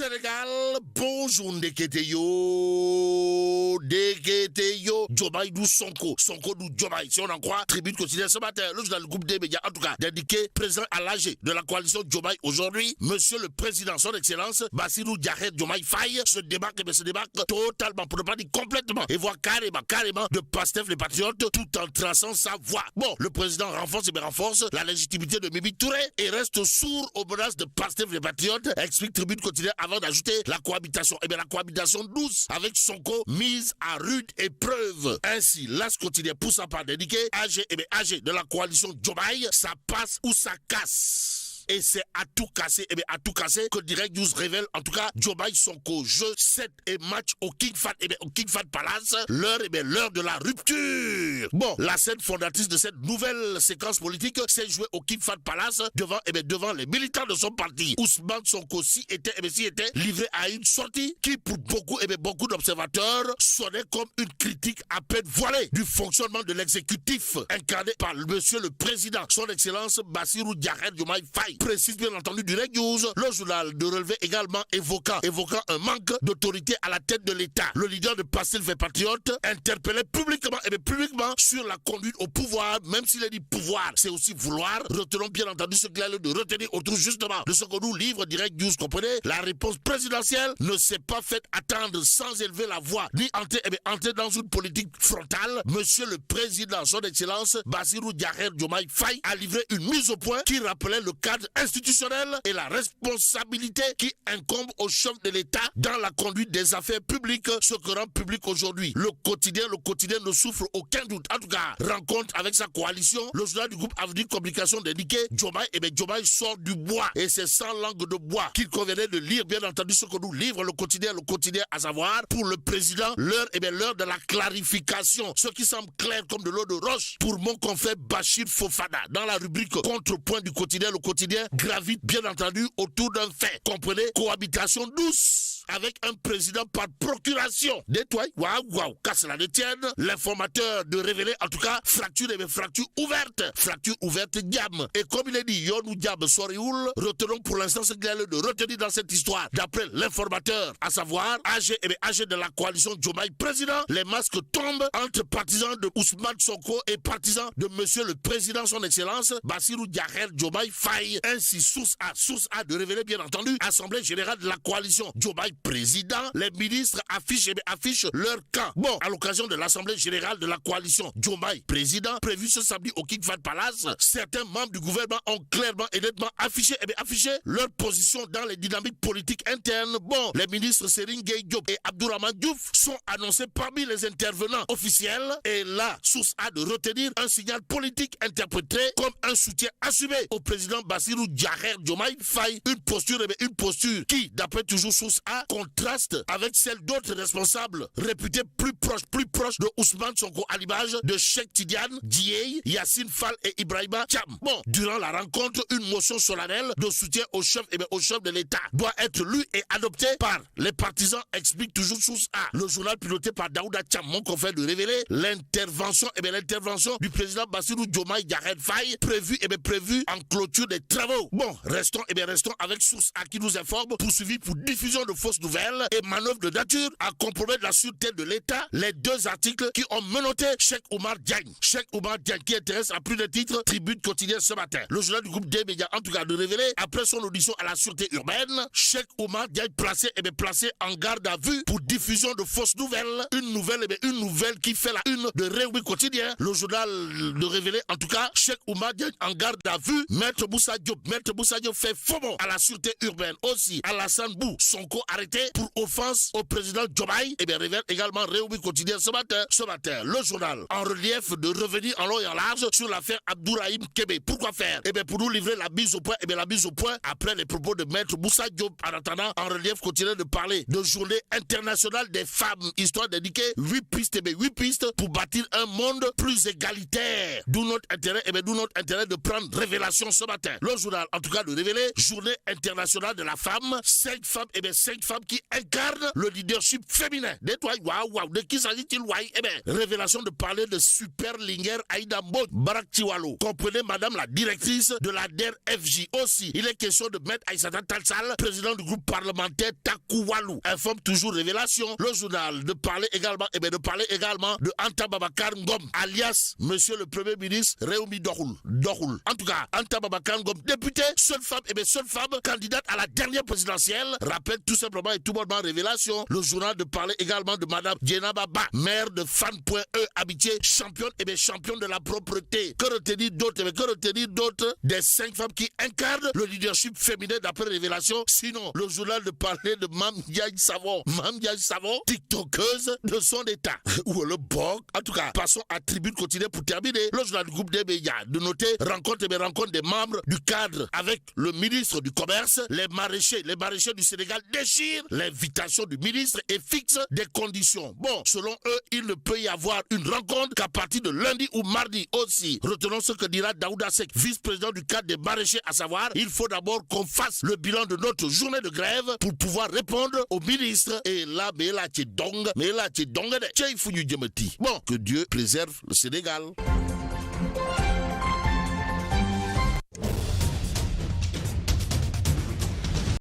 Sénégal, bonjour Ndeketeyo, Diomaye du Sonko du Diomaye, si on en croit, tribune quotidienne ce matin, le journal du groupe des médias, en tout cas, d'indiquer présent à l'AG de la coalition Diomaye aujourd'hui, monsieur le président, son excellence, Bassirou Diomaye Faye, se débarque totalement, pour ne pas dire complètement, et voire carrément, de Pastef les patriotes, tout en traçant sa voie. Bon, le président renforce la légitimité de Mimi Touré et reste sourd aux menaces de Pastef les patriotes, explique tribune quotidienne avant d'ajouter la cohabitation. La cohabitation douce avec Sonko mise à rude épreuve. Ainsi, l'As quotidien pousse à part d'indiquer AG de la coalition Diomaye, ça passe ou ça casse. Et c'est à tout casser, que Direct News révèle, en tout cas, Diomaye Sonko, jeu 7 et match au King Fahd Palace, l'heure de la rupture. Bon, la scène fondatrice de cette nouvelle séquence politique s'est jouée au King Fahd Palace devant les militants de son parti. Ousmane Sonko s'y était livré à une sortie qui, pour beaucoup d'observateurs, sonnait comme une critique à peine voilée du fonctionnement de l'exécutif incarné par monsieur le président, son excellence Bassirou Diomaye Faye. Précise bien entendu Direct News, le journal de relevé également évoquant un manque d'autorité à la tête de l'État. Le leader de Pastef les patriotes interpellait publiquement sur la conduite au pouvoir, même s'il a dit pouvoir, c'est aussi vouloir. Retenons bien entendu ce qu'il a de retenir autour justement de ce que nous livre Direct News, comprenez? La réponse présidentielle ne s'est pas faite attendre sans élever la voix, ni entrer dans une politique frontale. Monsieur le président, son excellence Bassirou Diomaye Faye a livré une mise au point qui rappelait le cadre institutionnel et la responsabilité qui incombe au chef de l'État dans la conduite des affaires publiques, ce que rend public aujourd'hui. Le quotidien ne souffre aucun doute. En tout cas, rencontre avec sa coalition, le journal du groupe Avenir Communication d'indiquer Diomaye sort du bois et c'est sans langue de bois qu'il convenait de lire bien entendu ce que nous livre le quotidien, à savoir pour le président, l'heure de la clarification, ce qui semble clair comme de l'eau de roche pour mon confrère Bachir Fofana dans la rubrique contrepoint du quotidien. Le quotidien gravite bien entendu autour d'un fait, comprenez, cohabitation douce avec un président par procuration. Détoile, waouh, qu'à cela ne tienne, l'informateur de révéler en tout cas fracture ouverte diable. Et comme il est dit, yon ou diable sorioul, retenons pour l'instant ce qu'il a de retenir dans cette histoire. D'après l'informateur, à savoir AG de la coalition Diomaye président, les masques tombent entre partisans de Ousmane Sonko et partisans de monsieur le président, son excellence Bassirou Diomaye Faye. Ainsi, source A de révéler bien entendu, Assemblée générale de la coalition Diomaye président, les ministres affichent leur camp. Bon, à l'occasion de l'Assemblée générale de la coalition Diomaye président, prévu ce samedi au King Fahd Palace, certains membres du gouvernement ont clairement et nettement affiché leur position dans les dynamiques politiques internes. Bon, les ministres Serigne Gueye Diop et Abdourahmane Diouf sont annoncés parmi les intervenants officiels et là, source A de retenir un signal politique interprété comme un soutien assumé au président Bassirou Diomaye Faye, une posture qui, d'après toujours source A, contraste avec celle d'autres responsables réputés plus proches de Ousmane Sonko à l'image de Cheikh Tidiane Dièye, Yassine Fall et Ibrahima Thiam. Bon, durant la rencontre, une motion solennelle de soutien au chef de l'État doit être lue et adoptée par les partisans, explique toujours source A. Le journal piloté par Daouda Thiam, mon confrère de révéler l'intervention du président Bassirou Diomaye Faye prévue en clôture des travaux. Bon, restons avec source A qui nous informe, poursuivi pour diffusion de fausses nouvelles et manœuvres de nature à compromettre la sûreté de l'État, les deux articles qui ont menotté Cheikh Oumar Diagne qui intéresse à plus de titres, tribune quotidienne ce matin. Le journal du groupe des médias en tout cas de révéler, après son audition à la sûreté urbaine, Cheikh Oumar Diagne placé en garde à vue pour diffusion de fausses nouvelles. Une nouvelle qui fait la une de Réumi quotidien. Le journal de révéler en tout cas, Cheikh Oumar Diagne en garde à vue, Maître Moussa Diop fait faux bond à la sûreté urbaine. Aussi, Alassane Bou, Sonko arrêté pour offense au président Diomaye. Révèle également Réumi quotidien ce matin. Le journal en relief de revenir en long et en large sur l'affaire Abdourahim Kébé. Pourquoi faire? Pour nous livrer la mise au point après les propos de Maître Moussa Diop. En attendant, en relief continue de parler de journée internationale des femmes, histoire d'indiquer 8 pistes pour bâtir un monde plus égalitaire. D'où notre intérêt de prendre révélation ce matin. Le journal en tout cas de révéler journée internationale de la femme, 5 femmes femmes qui incarnent le leadership féminin. De qui s'agit-il? Eh bien, révélation de parler de Super Linger Aïda Mbodj Barak Tiwalo. Comprenez, madame la directrice de la DER-FJ. Aussi, il est question de Maître Aïssata Talsal, président du groupe parlementaire Takoualou. Informe toujours révélation. Le journal de parler également, de Anta Babacar Ngom, alias Monsieur le Premier ministre Réumi Dohoul. En tout cas, Anta Babacar Ngom, députée, seule femme, candidate à la dernière présidentielle, rappelle tout simplement et tout bonnement révélation. Le journal de parler également de madame Diena Baba, maire de Fan.e, habituée, championne de la propreté. Que retenir d'autres des 5 femmes qui incarnent le leadership féminin d'après révélation? Sinon, le journal de parler de Mam Diaye Savon, tiktokeuse de son état. Ou le BOC. En tout cas, passons à Tribune Quotidienne pour terminer. Le journal du groupe des médias de noter rencontre des membres du cadre avec le ministre du Commerce. Les maraîchers du Sénégal déchirent l'invitation du ministre et fixent des conditions. Bon, selon eux, il ne peut y avoir une rencontre qu'à partir de lundi ou mardi aussi. Retenons ce que dira Daouda Seck, vice-président du cadre des maraîchers, à savoir, il faut d'abord qu'on fasse le bilan de notre journée de grève pour pouvoir répondre au ministre. Et là, bon, que Dieu préserve le Sénégal.